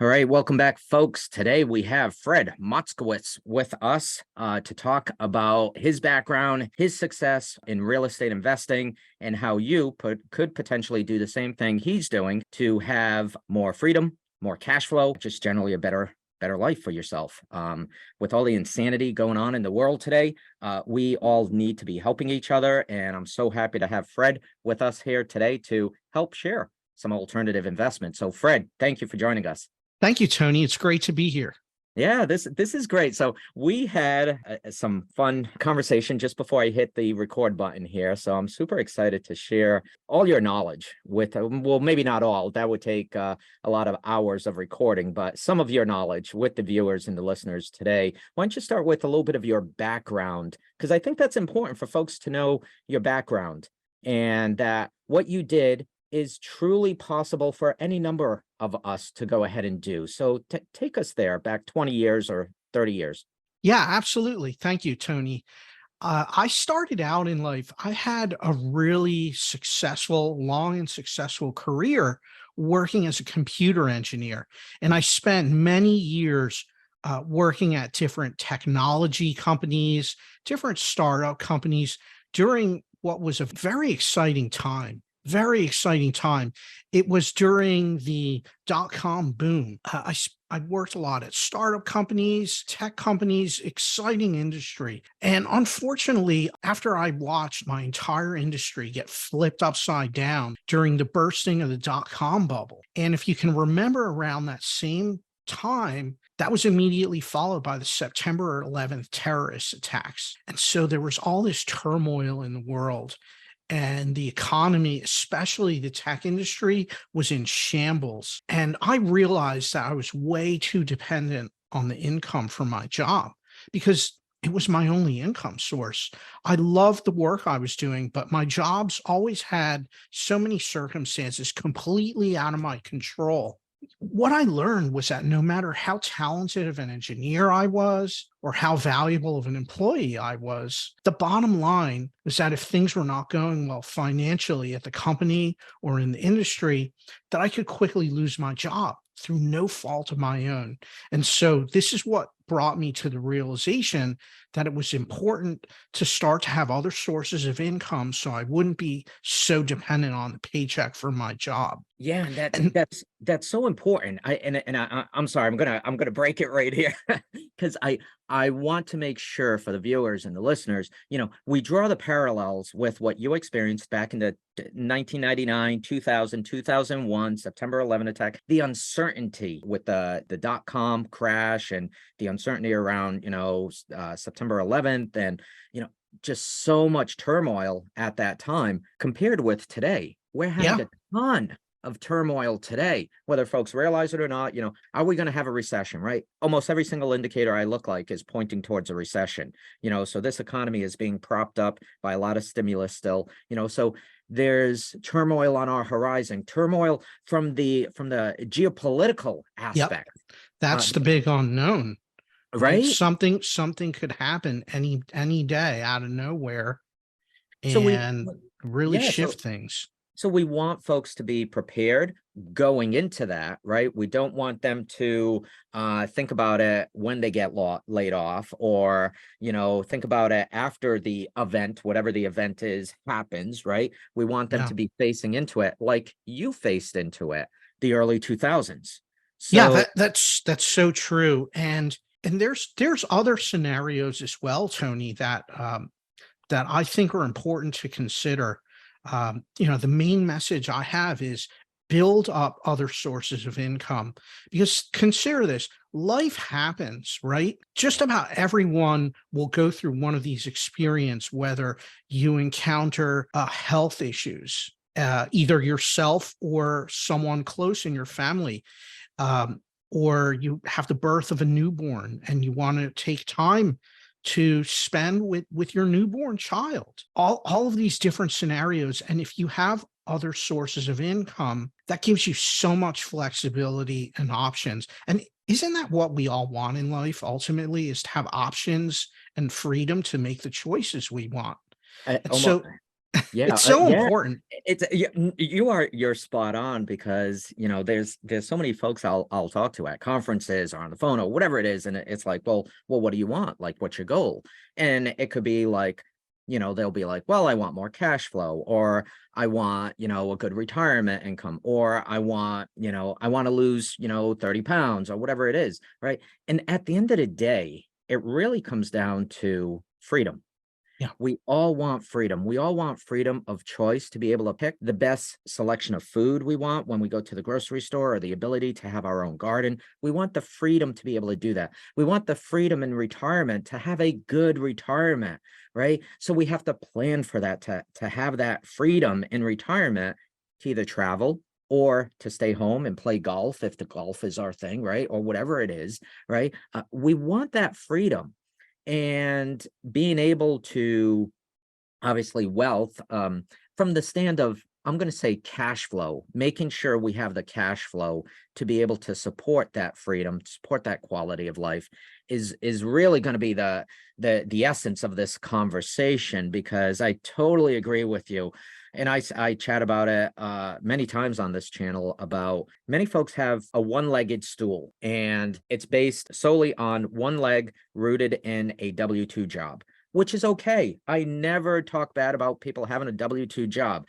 All right, welcome back, folks. Today we have Fred Moskowitz with us to talk about his background, his success in real estate investing, and how you could potentially do the same thing he's doing to have more freedom, more cash flow, just generally a better life for yourself. With all the insanity going on in the world today, we all need to be helping each other, and I'm so happy to have Fred with us here today to help share some alternative investments. So, Fred, thank you for joining us. Thank you, Tony. It's great to be here. Yeah, this is great. So we had some fun conversation just before I hit the record button here. So I'm super excited to share all your knowledge with, well, maybe not all. That would take a lot of hours of recording, but some of your knowledge with the viewers and the listeners today. Why don't you start with a little bit of your background? Because I think that's important for folks to know your background and that what you did is truly possible for any number of us to go ahead and do. So take us there back 20 years or 30 years. Yeah, absolutely. Thank you, Tony. I started out in life, I had a really long and successful career working as a computer engineer. And I spent many years working at different technology companies, different startup companies during what was a very exciting time. Very exciting time. It was during the dot-com boom. I worked a lot at startup companies, tech companies, exciting industry. And unfortunately, after I watched my entire industry get flipped upside down during the bursting of the dot-com bubble, and if you can remember around that same time, that was immediately followed by the September 11th terrorist attacks. And so there was all this turmoil in the world. And the economy, especially the tech industry, was in shambles. And I realized that I was way too dependent on the income from my job because it was my only income source. I loved the work I was doing, but my jobs always had so many circumstances completely out of my control. What I learned was that no matter how talented of an engineer I was or how valuable of an employee I was, the bottom line was that if things were not going well financially at the company or in the industry, that I could quickly lose my job through no fault of my own. And so this is what brought me to the realization that it was important to start to have other sources of income so I wouldn't be so dependent on the paycheck from my job. Yeah, and that's so important. I'm sorry, I'm gonna break it right here because I want to make sure for the viewers and the listeners, we draw the parallels with what you experienced back in the 1999, 2000, 2001, September 11 attack, the uncertainty with the dot-com crash and the uncertainty around, September 11th and, just so much turmoil at that time compared with today. We're having a ton of turmoil today, whether folks realize it or not. Are we going to have a recession, right? Almost every single indicator I look like is pointing towards a recession, so this economy is being propped up by a lot of stimulus still, so there's turmoil on our horizon, turmoil from the geopolitical aspect. That's the big unknown, right? Something could happen any day out of nowhere and really shift things. So we want folks to be prepared going into that, right? We don't want them to think about it when they get laid off or, think about it after the event, whatever the event is, happens, right? We want them to be facing into it like you faced into it, the early 2000s. So, that's so true. And there's other scenarios as well, Tony, that I think are important to consider. The main message I have is build up other sources of income, because consider this, life happens, right? Just about everyone will go through one of these experiences, whether you encounter health issues, either yourself or someone close in your family, or you have the birth of a newborn and you want to take time to spend with your newborn child, all of these different scenarios. And if you have other sources of income, that gives you so much flexibility and options. And isn't that what we all want in life ultimately, is to have options and freedom to make the choices we want? Yeah, It's so yeah. important. You're spot on because there's so many folks I'll talk to at conferences or on the phone or whatever it is, and it's like, well, what do you want? Like, what's your goal? And it could be like, they'll be like, well, I want more cash flow, or I want a good retirement income, or I want to lose 30 pounds or whatever it is, right? And at the end of the day, it really comes down to freedom. Yeah. We all want freedom. We all want freedom of choice to be able to pick the best selection of food we want when we go to the grocery store, or the ability to have our own garden. We want the freedom to be able to do that. We want the freedom in retirement to have a good retirement, right? So we have to plan for that, to have that freedom in retirement to either travel or to stay home and play golf if the golf is our thing, right? Or whatever it is, right? We want that freedom, and being able to, obviously, wealth, from the stand of, I'm going to say, cash flow, making sure we have the cash flow to be able to support that freedom, support that quality of life, is really going to be the essence of this conversation, because I totally agree with you. And I chat about it many times on this channel. About, many folks have a one-legged stool, and it's based solely on one leg rooted in a W-2 job, which is okay. I never talk bad about people having a W-2 job.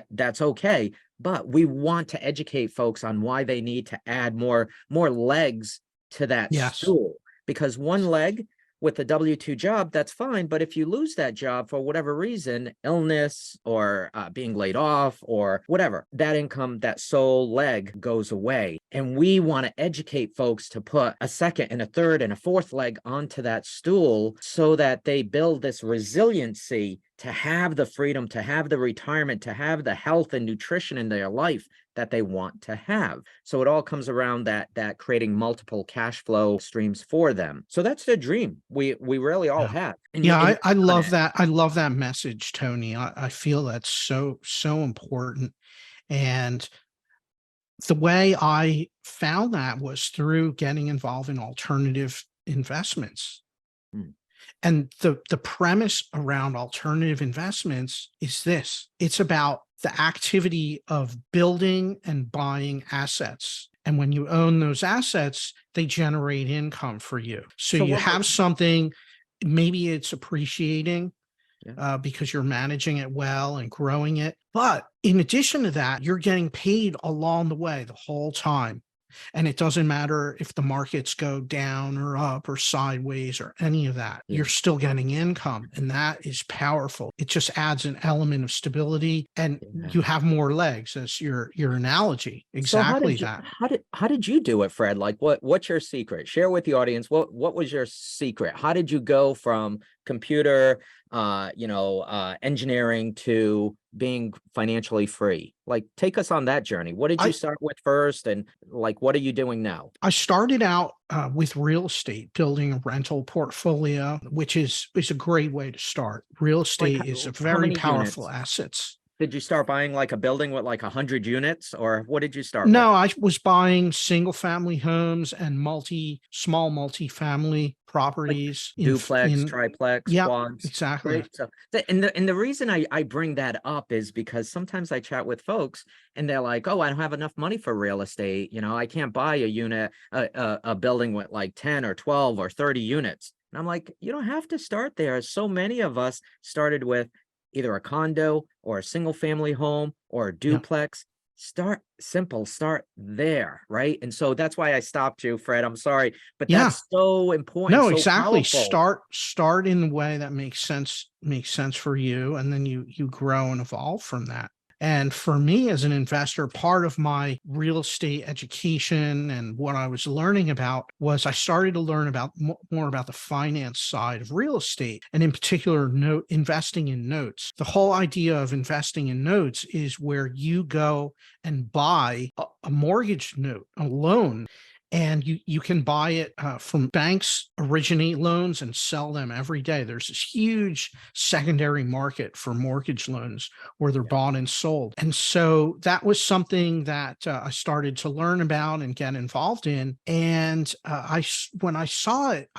That's okay. But we want to educate folks on why they need to add more legs to that Yes. stool. Because one leg with a W-2 job, that's fine. But if you lose that job for whatever reason, illness, or being laid off, or whatever, that income, that sole leg goes away. And we want to educate folks to put a second and a third and a fourth leg onto that stool, so that they build this resiliency to have the freedom, to have the retirement, to have the health and nutrition in their life that they want to have. So it all comes around that creating multiple cash flow streams for them. So that's the dream we really all Yeah. have. Yeah, And I love that. I love that message, Tony. I feel that's so important. And the way I found that was through getting involved in alternative investments. Mm, And the premise around alternative investments is this: it's about the activity of building and buying assets. And when you own those assets, they generate income for you. So so you what have something, maybe it's appreciating yeah. because you're managing it well and growing it. But in addition to that, you're getting paid along the way the whole time. And it doesn't matter if the markets go down or up or sideways or any of that. Yeah. You're still getting income. And that is powerful. It just adds an element of stability, and Yeah. you have more legs, as your analogy. So how Exactly did you that. how did you do it, Fred? Like, what's your secret? Share with the audience, what was your secret? How did you go from computer engineering to being financially free? Like, take us on that journey. What did you I start with first, and like, what are you doing now? I started out with real estate, building a rental portfolio, which is a great way to start. Real Like, estate is a how very many powerful units? assets. Did you start buying like a building with like 100 units, or what did you start with? No, I was buying single family homes and small multi-family Like properties duplex, in triplex, yeah, quads, right? exactly. So and the reason I bring that up is because sometimes I chat with folks, and they're like, "Oh, I don't have enough money for real estate. I can't buy a unit, a building with like 10 or 12 or 30 units." And I'm like, "You don't have to start there." So many of us started with either a condo or a single family home or a Yeah. duplex. Start simple, start there, right? And so that's why I stopped you, Fred. I'm sorry, but Yeah. that's so important, No, so exactly. powerful. Start in the way that makes sense for you, and then you grow and evolve from that. And for me as an investor, part of my real estate education and what I was learning about was I started to learn about more about the finance side of real estate, and in particular, note investing in notes. The whole idea of investing in notes is where you go and buy a mortgage note, a loan, and you can buy it from banks, originate loans, and sell them every day. There's this huge secondary market for mortgage loans where they're Yeah. bought and sold. And so that was something that I started to learn about and get involved in. And when I saw it,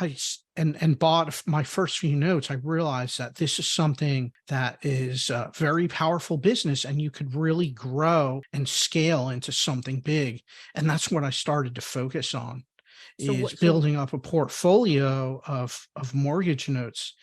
and bought my first few notes, I realized that this is something that is a very powerful business, and you could really grow and scale into something big. And that's what I started to focus on, So is what? So building up a portfolio of mortgage notes.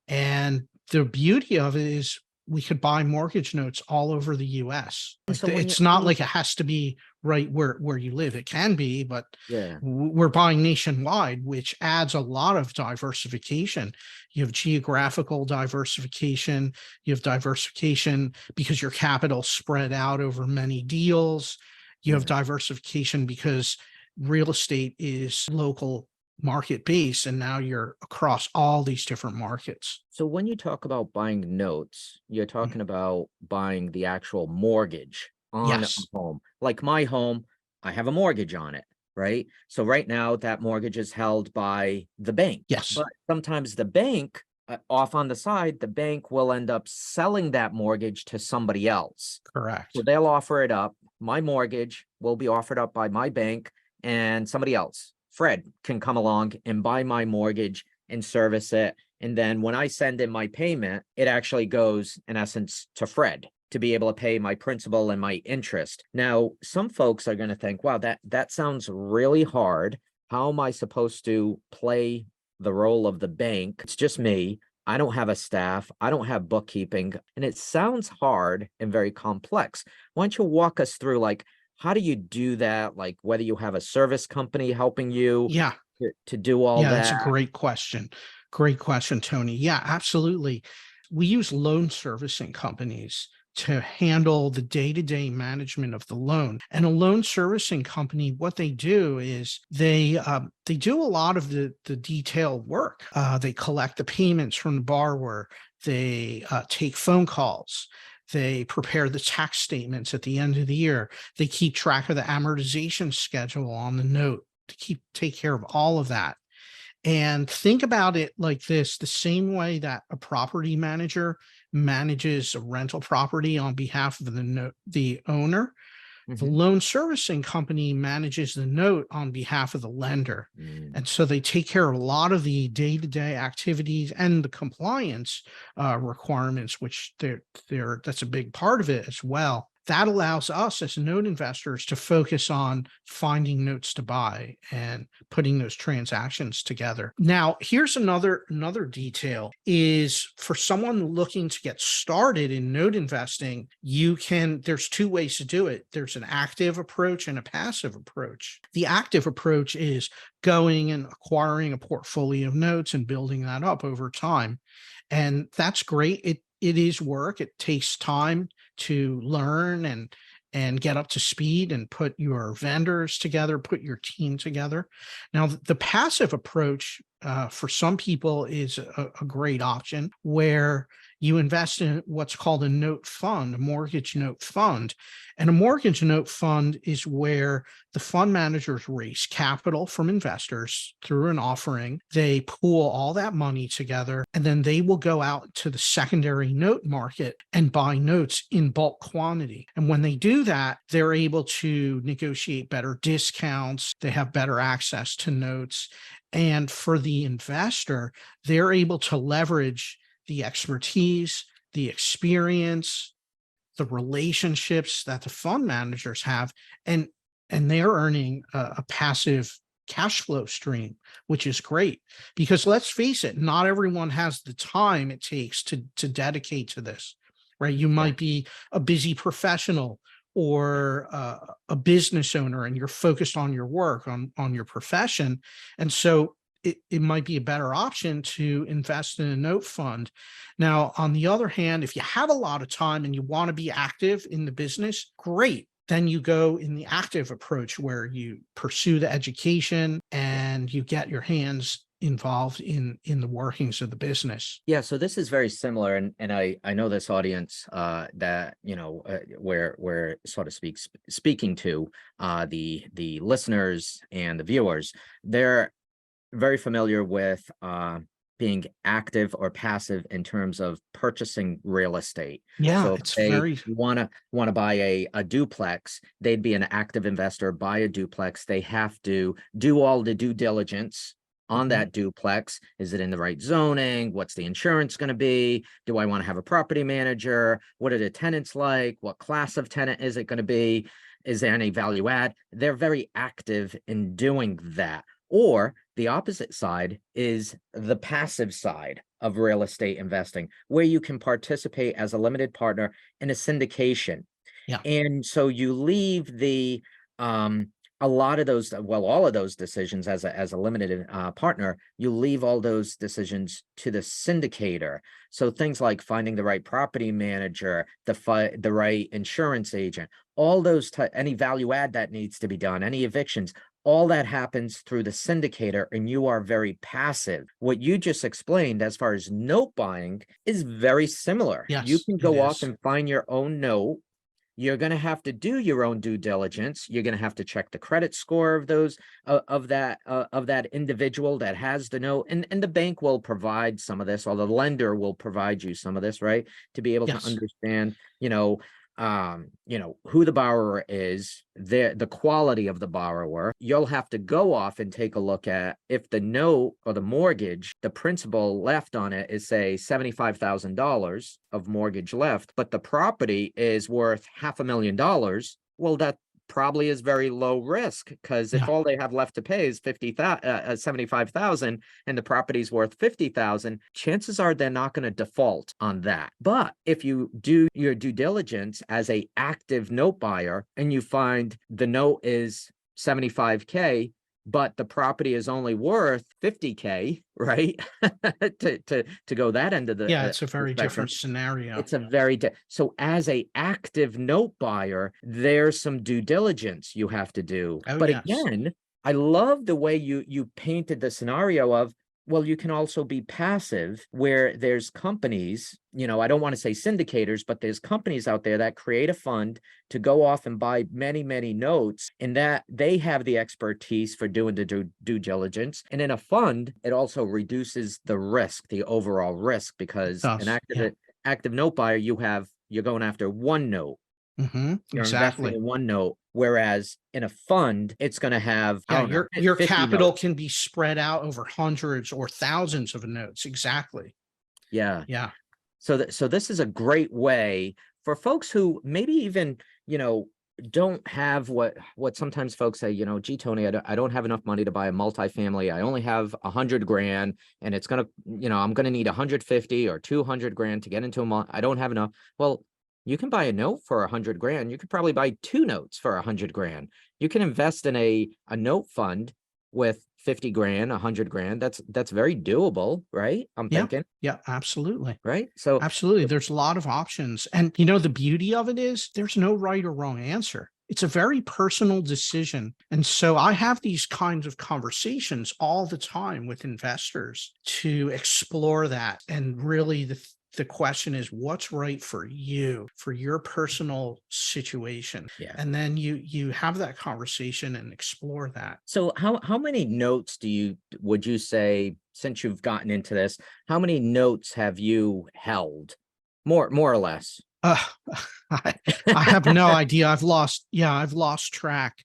And the beauty of it is we could buy mortgage notes all over the US. and Like so when it's you not like it has to be right where you live. It can be, but yeah. we're buying nationwide, which adds a lot of diversification. You have geographical diversification, you have diversification because your capital spread out over many deals. You have Yeah. diversification because real estate is local market based, and now you're across all these different markets. So when you talk about buying notes, you're Mm. talking about buying the actual mortgage on a Yes, home. Like my home, I have a mortgage on it, right? So right now that mortgage is held by the bank, yes, but sometimes the bank, off on the side, the bank will end up selling that mortgage to somebody else. So correct. they'll offer it up. My mortgage will be offered up by my bank, and somebody else, Fred, can come along and buy my mortgage and service it. And then when I send in my payment, it actually goes, in essence, to Fred to be able to pay my principal and my interest. Now, some folks are going to think, wow, that sounds really hard. How am I supposed to play the role of the bank? It's just me. I don't have a staff. I don't have bookkeeping. And it sounds hard and very complex. Why don't you walk us through, like, how do you do that? Like, whether you have a service company helping you Yeah, to do all yeah, that's a that? great question. Great question, Tony. Yeah, absolutely. We use loan servicing companies to handle the day-to-day management of the loan. And a loan servicing company, what they do is they do a lot of the detailed work. They collect the payments from the borrower. They take phone calls. They prepare the tax statements at the end of the year. They keep track of the amortization schedule on the note to take care of all of that. And think about it like this: the same way that a property manager manages a rental property on behalf of the owner, the Mhm. loan servicing company manages the note on behalf of the lender. Mm. And so they take care of a lot of the day-to-day activities and the compliance requirements, which that's a big part of it as well. That allows us as note investors to focus on finding notes to buy and putting those transactions together. Now, here's another detail: is for someone looking to get started in note investing, there's two ways to do it. There's an active approach and a passive approach. The active approach is going and acquiring a portfolio of notes and building that up over time. And that's great. It is work. It takes time to learn and get up to speed and put your vendors together, put your team together. Now, the passive approach for some people is a great option, where you invest in what's called a note fund, a mortgage note fund. And a mortgage note fund is where the fund managers raise capital from investors through an offering. They pool all that money together, and then they will go out to the secondary note market and buy notes in bulk quantity. And when they do that, they're able to negotiate better discounts. They have better access to notes. And for the investor, they're able to leverage the expertise, the experience, the relationships that the fund managers have, and they're earning a passive cash flow stream, which is great. Because let's face it, not everyone has the time it takes to dedicate to this, right? You Yeah. might be a busy professional or a business owner, and you're focused on your work, on your profession, and so it might be a better option to invest in a note fund. Now, on the other hand, if you have a lot of time and you want to be active in the business, great. Then you go in the active approach, where you pursue the education and you get your hands involved in the workings of the business. Yeah, so this is very similar, and I know this audience that we're sort of speaking to the listeners and the viewers. They're very familiar with being active or passive in terms of purchasing real estate. Yeah, So if it's they very want to buy a duplex, they'd be an active investor, buy a duplex. They have to do all the due diligence on Mhm. that duplex. Is it in the right zoning? What's the insurance going to be? Do I want to have a property manager? What are the tenants like? What class of tenant is it going to be? Is there any value add? They're very active in doing that. Or the opposite side is the passive side of real estate investing, where you can participate as a limited partner in a syndication. Yeah. And so you leave the a lot of those, well, all of those decisions as a limited partner, you leave all those decisions to the syndicator. So things like finding the right property manager, the right insurance agent, all those any value add that needs to be done, any evictions, all that happens through the syndicator, and you are very passive. What you just explained as far as note buying is very similar. You Yes, can it go off is. and find your own note. You're going to have to do your own due diligence. You're going to have to check the credit score of those of that individual that has the note, and the bank will provide some of this, or the lender will provide you some of this, right? To be able to Yes. understand, who the borrower is, the quality of the borrower. You'll have to go off and take a look at if the note or the mortgage, the principal left on it is, say, $75,000 of mortgage left, but the property is worth $500,000. Well, that probably is very low risk, because if Yeah. all they have left to pay is 75,000 and the property's worth 50,000, chances are they're not going to default on that. But if you do your due diligence as a active note buyer and you find the note is 75K, but the property is only worth 50K, right? to go that end of Yeah, it's a the very spectrum, different scenario. it's a very so as a active note buyer, there's some due diligence you have to do. Oh, But yes. again, I love the way you painted the scenario of, well, you can also be passive, where there's companies, I don't want to say syndicators, but there's companies out there that create a fund to go off and buy many, many notes, and that they have the expertise for doing the due diligence. And in a fund, it also reduces the risk, the overall risk, It because an does. Yeah. active note buyer, you're going after one note. You're investing Exactly. in one note, whereas in a fund, it's going to have, I Yeah, don't know, your 50 capital notes. can be spread out over hundreds or thousands of notes. Exactly. Yeah. Yeah. So this is a great way for folks who maybe even, don't have what sometimes folks say, gee, Tony, I don't have enough money to buy a multifamily. I only have 100 grand, and it's gonna, I'm gonna need 150 or 200 grand to get into I don't have enough. Well, you can buy a note for 100 grand. You could probably buy two notes for 100 grand. You can invest in a note fund with 50 grand, 100 grand. That's very doable, right? I'm Yeah. thinking, Yeah, absolutely. right? So Absolutely. There's a lot of options. And the beauty of it is there's no right or wrong answer. It's a very personal decision. And so I have these kinds of conversations all the time with investors to explore that. And really the question is what's right for you, for your personal situation. yeah. And then you have that conversation and explore that. So how many notes would you say, since you've gotten into this, how many notes have you held? More or less. Uh, I, I have no idea. I've lost track.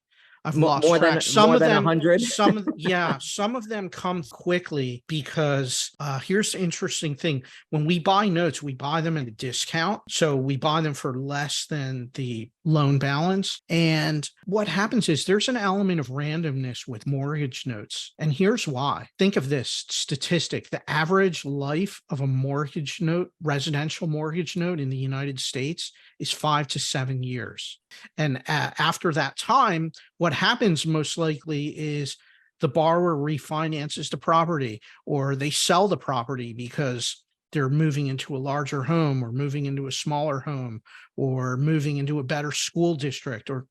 I've lost More than track. Some of them, 100? some of them come quickly because here's the interesting thing. When we buy notes, we buy them at a discount. So we buy them for less than the loan balance. And what happens is there's an element of randomness with mortgage notes. And here's why. Think of this statistic. The average life of a mortgage note, residential mortgage note in the United States is 5 to 7 years. And after that time, what happens most likely is the borrower refinances the property, or they sell the property because they're moving into a larger home or moving into a smaller home or moving into a better school district or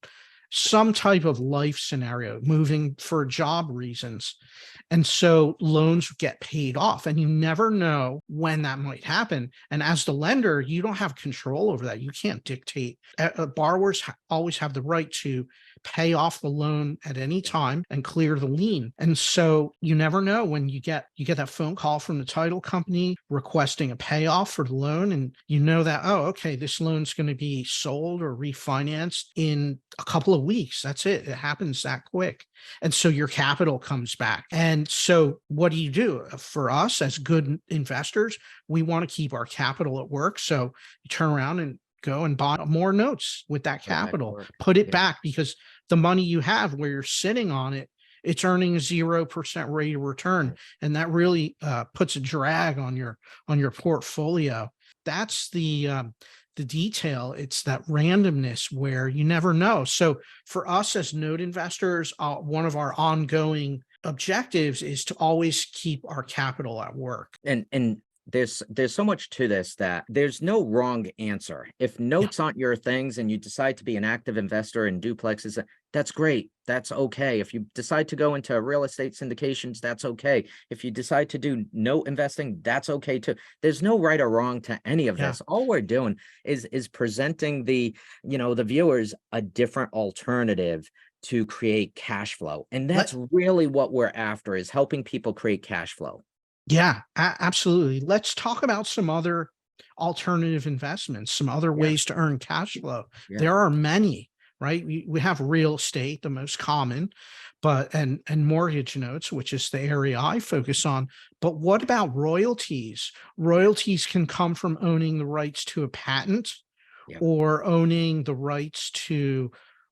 some type of life scenario, moving for job reasons. And so loans get paid off, and you never know when that might happen. And as the lender, you don't have control over that. You can't dictate. Borrowers always have the right to pay off the loan at any Yeah. time and clear the lien. And so you never know when you get that phone call from the title company requesting a payoff for the loan, and you know that, oh, okay, this loan's going to be sold or refinanced in a couple of weeks. That's it. It happens that quick. And so your capital comes back. And so what do you do? For us as good investors, we want to keep our capital at work. So you turn around and go and buy more notes with that Put it back to capital, work. put it Yeah. back, because the money you have where you're sitting on it, it's earning a 0% rate of return. Right. And that really puts a drag on your portfolio. That's the detail. It's that randomness where you never know. So for us as note investors, one of our ongoing objectives is to always keep our capital at work. And there's so much to this that there's no wrong answer. If Yeah, notes aren't your things and you decide to be an active investor in duplexes, that's great. That's okay. If you decide to go into real estate syndications, that's okay. If you decide to do note investing, that's okay too. There's no right or wrong to any of yeah, this. All we're doing is presenting the viewers a different alternative to create cash flow. And let that's really what we're after, is helping people create cash flow. yeah, absolutely. Let's talk about some other alternative investments, some other Yeah. ways to earn cash flow. Yeah. There are many, right? We have real estate, the most common, but and mortgage notes, which is the area I focus on. But what about royalties? Royalties can come from owning the rights to a patent Yeah. or owning the rights to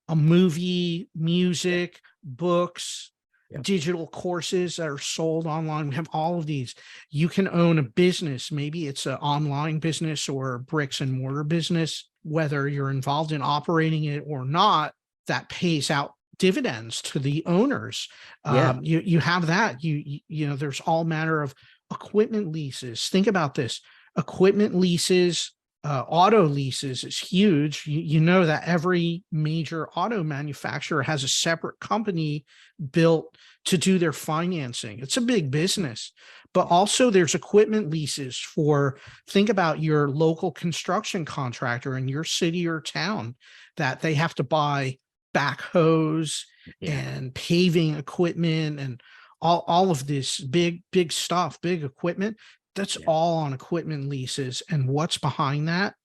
a movie, Yeah. music, books, Yeah. digital courses that are sold online. We have all of these. You can own a business. Maybe it's an online business or a bricks and mortar business, whether you're involved in operating it or not, that pays out dividends to the owners. Yeah. You have that. You know, there's all manner of equipment leases. Think about this: equipment leases, auto leases is huge. You know that every major auto manufacturer has a separate company built to do their financing. It's a big business. But also there's equipment leases for, think about your local construction contractor in your city or town, that they have to buy backhoes Yeah. and paving equipment and all of this big stuff, big equipment. That's Yeah. all on equipment leases. And what's behind that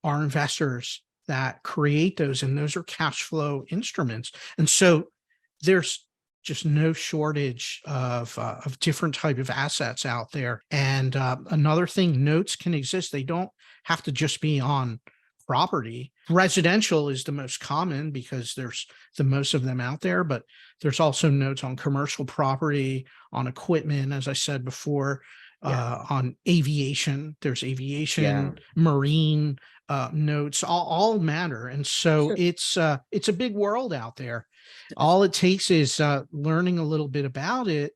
are investors that create those, and those are cash flow instruments. And so there's just no shortage of different type of assets out there. And another thing, notes can exist. They don't have to just be on property. Residential is the most common because there's the most of them out there, but there's also notes on commercial property, on equipment, as I said before, Yeah. on aviation. There's Yeah. aviation, marine notes, all matter. And so So, it's a big world out there. All it takes is learning a little bit about it,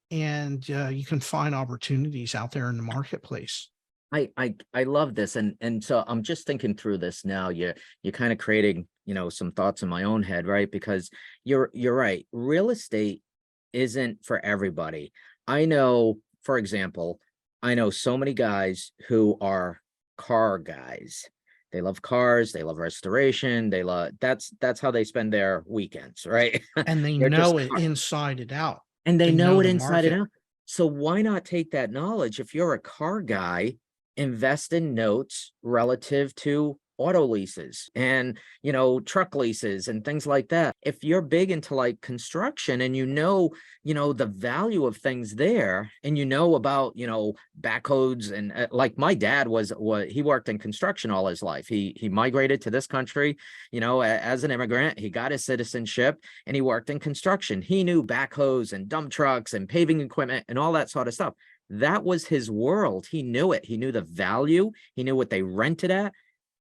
and you can find opportunities out there in the marketplace. I love this, and so I'm just thinking through this now. You're kind of creating, some thoughts in my own head, right? Because you're right. Real estate isn't for everybody. I know, for example, I know so many guys who are car guys. They love cars, they love restoration, they love that's how they spend their weekends, right? And they They're just know it inside and out. and they They know know it the inside and market. out. So why not take that knowledge? If you're a car guy, invest in notes relative to auto leases and, truck leases and things like that. If you're big into like construction and the value of things there, and about, backhoes and like my dad was he worked in construction all his life. He migrated to this country, as an immigrant. He got his citizenship and he worked in construction. He knew backhoes and dump trucks and paving equipment and all that sort of stuff. That was his world. He knew it. He knew the value. He knew what they rented at.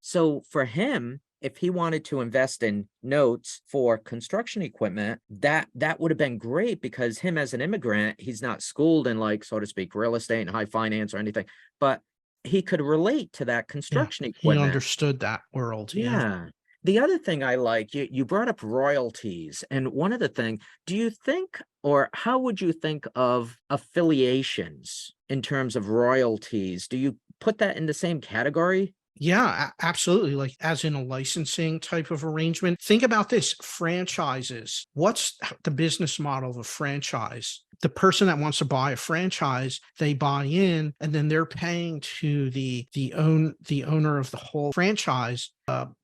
So for him, if he wanted to invest in notes for construction equipment, that would have been great, because him as an immigrant, he's not schooled in, like, so to speak, real estate and high finance or anything, but he could relate to that Yeah. construction He equipment. understood that world. Yeah. Yeah. The other thing I like, you brought up royalties, and one of the thing, do you think, or how would you think of affiliations in terms of royalties? Do you put that in the same category? Yeah, absolutely. Like as in a licensing type of arrangement. Think about this franchises. What's the business model of a franchise? The person that wants to buy a franchise, they buy in and then they're paying to the owner of the whole franchise,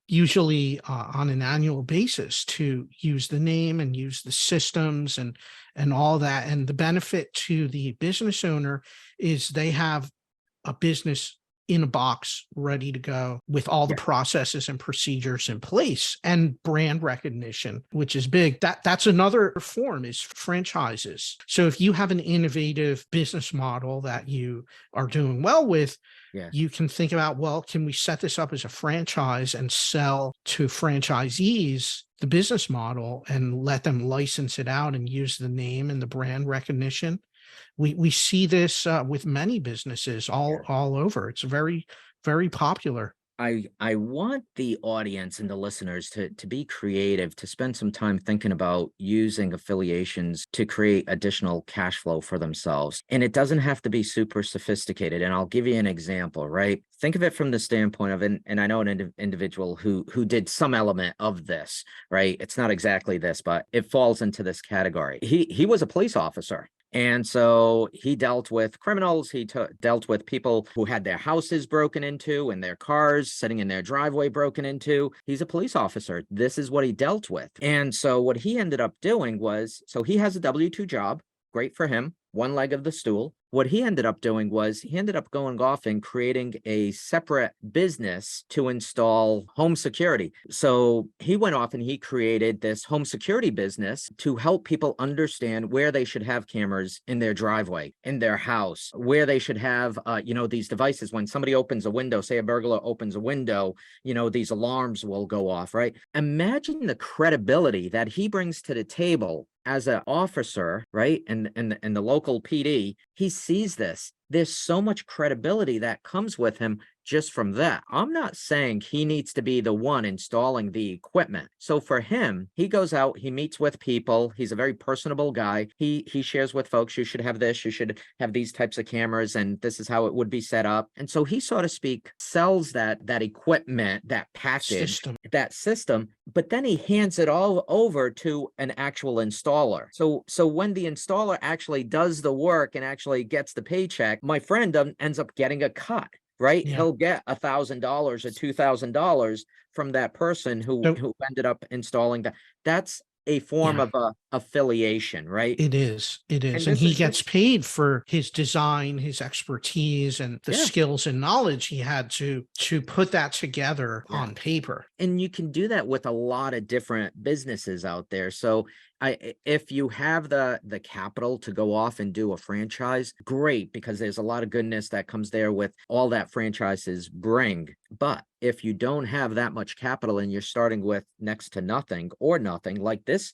usually on an annual basis to use the name and use the systems and all that. And the benefit to the business owner is they have a business in a box ready to go with all the Yeah. processes and procedures in place and brand recognition, which is big. That's another form is franchises. So if you have an innovative business model that you are doing well with, Yeah. you can think about, well, can we set this up as a franchise and sell to franchisees the business model and let them license it out and use the name and the brand recognition? We see this with many businesses Yeah. all over. It's very popular. I want the audience and the listeners to be creative, to spend some time thinking about using affiliations to create additional cash flow for themselves. And it doesn't have to be super sophisticated. And I'll give you an example, right? Think of it from the standpoint of, and I know an individual who did some element of this, right? It's not exactly this, but it falls into this category. He was a police officer. And so he dealt with criminals. He dealt with people who had their houses broken into and their cars sitting in their driveway broken into. He's a police officer. This is what he dealt with. And so what he ended up doing was, so he has a W-2 job. Great for him. One leg of the stool. What he ended up doing was he ended up going off and creating a separate business to install home security. So he went off and he created this home security business to help people understand where they should have cameras in their driveway, in their house, where they should have, these devices. When somebody opens a window, say a burglar opens a window, these alarms will go off, right? Imagine the credibility that he brings to the table as an officer, right? And the local PD, he sees this. There's so much credibility that comes with him just from that. I'm not saying he needs to be the one installing the equipment. So for him, he goes out, he meets with people. He's a very personable guy. He shares with folks, you should have this, you should have these types of cameras, and this is how it would be set up. And so he, so to speak, sells that equipment, that package, System. that system, but then he hands it all over to an actual installer. So when the installer actually does the work and actually gets the paycheck, my friend ends up getting a cut, right? Yeah. He'll get $1,000 or $2,000 from that person who So ended up installing that. That's a form yeah. of affiliation, right? It is. It is. And And this he is gets paid for his design, his expertise, and the yeah. skills and knowledge he had to put that together Yeah. on paper. And you can do that with a lot of different businesses out there. So if you have the capital to go off and do a franchise, great, because there's a lot of goodness that comes there with all that franchises bring. But if you don't have that much capital and you're starting with next to nothing or nothing, like this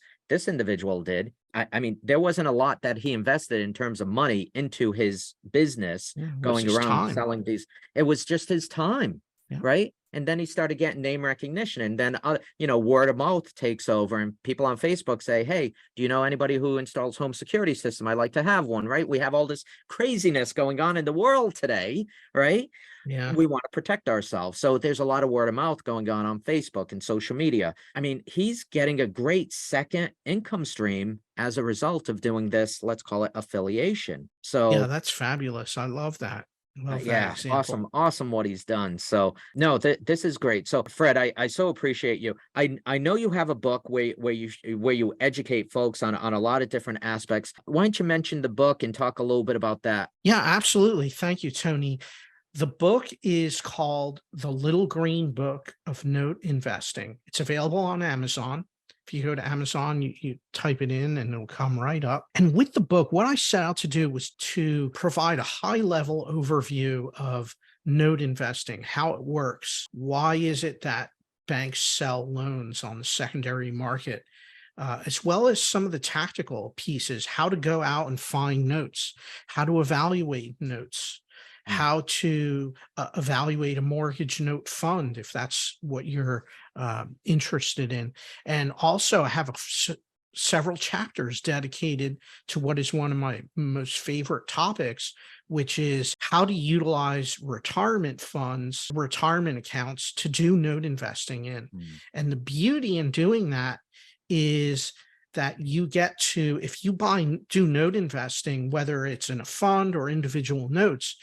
individual did, I mean, there wasn't a lot that he invested in terms of money into his business Yeah, what's going his around time? selling these. It was just his time. Yeah. Right. And then he started getting name recognition, and then, word of mouth takes over, and people on Facebook say, hey, do you know anybody who installs home security system? I'd like to have one, right? We have all this craziness going on in the world today, right? Yeah. We want to protect ourselves. So there's a lot of word of mouth going on Facebook and social media. I mean, he's getting a great second income stream as a result of doing this, let's call it affiliation. Yeah, So that's fabulous. I love that. Love that yeah, example. awesome what he's done. So no, this is great. So Fred, I so appreciate you. I know you have a book where you educate folks on a lot of different aspects. Why don't you mention the book and talk a little bit about that? Yeah, absolutely. Thank you, Tony. The book is called The Little Green Book of Note Investing. It's available on Amazon. If you go to Amazon, you type it in and it'll come right up. And with the book, what I set out to do was to provide a high level overview of note investing, how it works. Why is it that banks sell loans on the secondary market? As well as some of the tactical pieces, how to go out and find notes, how to evaluate notes, Mm, how to evaluate a mortgage note fund if that's what you're interested in. And also I have several chapters dedicated to what is one of my most favorite topics, which is how to utilize retirement funds, retirement accounts to do note investing in. Mm. And the beauty in doing that is that you get to, if you do note investing, whether it's in a fund or individual notes,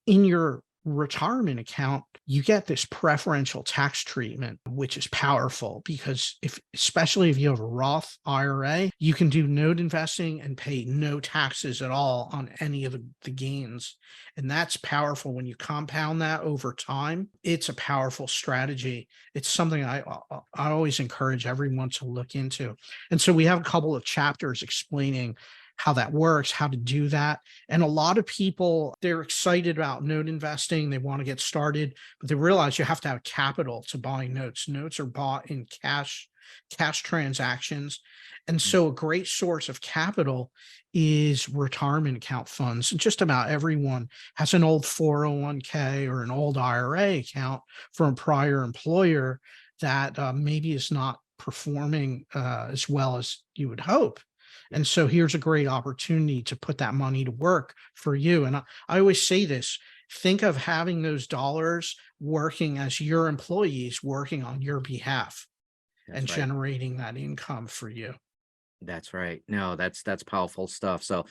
in your retirement account, you get this preferential tax treatment, which is powerful because especially if you have a Roth IRA, you can do note investing and pay no taxes at all on any of the gains. And that's powerful when you compound that over time. It's a powerful strategy. It's something I always encourage everyone to look into. And so we have a couple of chapters explaining how that works, how to do that. And a lot of people, they're excited about note investing. They want to get started, but they realize you have to have capital to buy notes. Notes are bought in cash transactions. And so a great source of capital is retirement account funds. And just about everyone has an old 401k or an old IRA account from a prior employer that maybe is not performing as well as you would hope. And so here's a great opportunity to put that money to work for you. And I always say this, think of having those dollars working as your employees working on your behalf and That's right. generating that income for you. That's right. No, that's powerful stuff. So,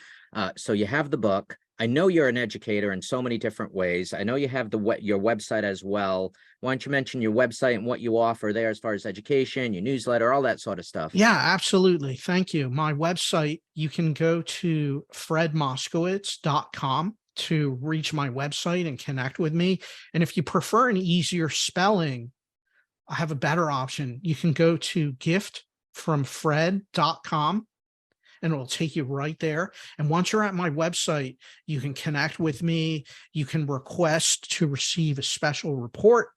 so you have the book. I know you're an educator in so many different ways. I know you have your website as well. Why don't you mention your website and what you offer there as far as education, your newsletter, all that sort of stuff? Yeah, absolutely. Thank you. My website, you can go to fredmoskowitz.com to reach my website and connect with me. And if you prefer an easier spelling, I have a better option. You can go to giftfromfred.com and it'll take you right there. And once you're at my website, you can connect with me. You can request to receive a special report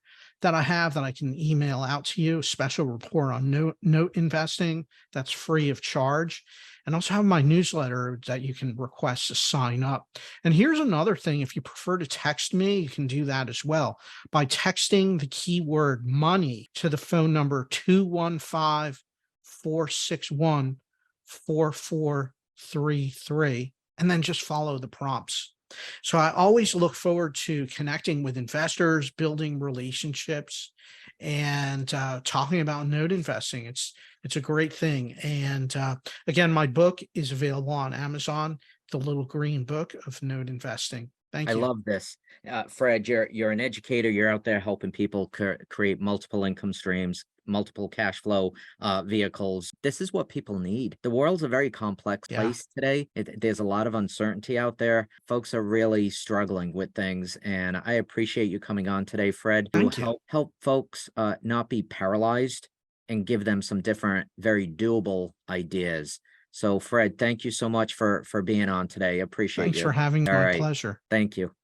that I have that I can email out to you, a special report on note investing that's free of charge. And also have my newsletter that you can request to sign up. And here's another thing. If you prefer to text me, you can do that as well by texting the keyword money to the phone number 215-461-4433, and then just follow the prompts. So I always look forward to connecting with investors, building relationships, and talking about note investing. It's a great thing. And again, my book is available on Amazon, The Little Green Book of Note Investing. I Thank you. love this. Fred, you're an educator. You're out there helping people create multiple income streams, multiple cash flow vehicles. This is what people need. The world's a very complex Yeah. place today. There's a lot of uncertainty out there. Folks are really struggling with things, and I appreciate you coming on today, Fred, to Thank you. help folks not be paralyzed and give them some different, very doable ideas. So, Fred, thank you so much for being on today. Appreciate Thanks you. for having All my right. pleasure. Thank you.